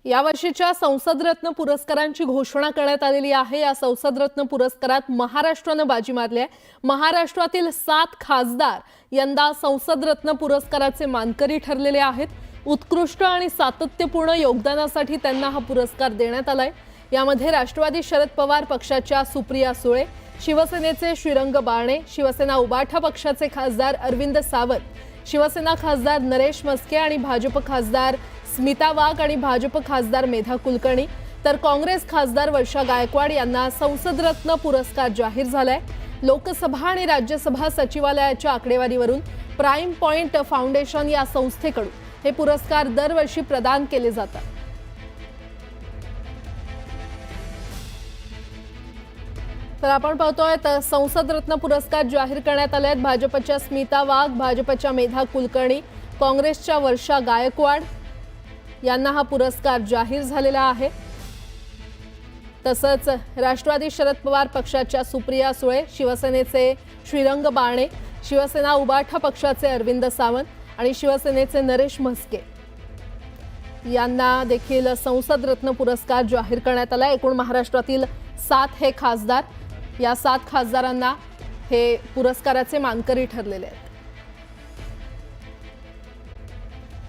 यावर्षीच्या संसद रत्न पुरस्कारांची घोषणा करण्यात आलेली आहे। या संसद रत्न पुरस्कारात महाराष्ट्रानं बाजी मारली आहे। महाराष्ट्रातील 7 खासदार यंदा संसद रत्न पुरस्काराचे मानकरी ठरलेले आहेत। उत्कृष्ट आणि सातत्यपूर्ण योगदानासाठी त्यांना हा पुरस्कार देण्यात आलाय। यामध्ये राष्ट्रवादी शरद पवार पक्षाच्या सुप्रिया सुळे, शिवसेनेचे श्रीरंग बारणे, शिवसेना उबाठा पक्षाचे खासदार अरविंद सावंत, शिवसेना खासदार नरेश म्हस्के आणि भाजप खासदार स्मिता वाघ आणि भाजप खासदार मेधा कुलकर्णी, तर काँग्रेस खासदार वर्षा गायकवाड यांना संसद रत्न पुरस्कार जाहीर झालाय। लोकसभा आणि राज्यसभा सचिवालयाच्या आकडेवारीवरून प्राइम पॉइंट फाउंडेशन या संस्थेकडून हे पुरस्कार दरवर्षी प्रदान केले जातात। तर आपण पाहतोय संसद रत्न पुरस्कार जाहीर करण्यात आले आहेत। भाजपच्या स्मिता वाघ, भाजपच्या मेधा कुलकर्णी, काँग्रेसच्या वर्षा गायकवाड यांना हा पुरस्कार जाहीर झालेला आहे। तसंच राष्ट्रवादी शरद पवार पक्षाच्या सुप्रिया सुळे, शिवसेनेचे श्रीरंग बारणे, शिवसेना उबाठा पक्षाचे अरविंद सावंत आणि शिवसेनेचे नरेश म्हस्के यांना देखील संसद रत्न पुरस्कार जाहीर करण्यात आला। एकूण महाराष्ट्रातील 7 हे खासदार, या 7 खासदारांना हे पुरस्काराचे मानकरी ठरलेले आहेत।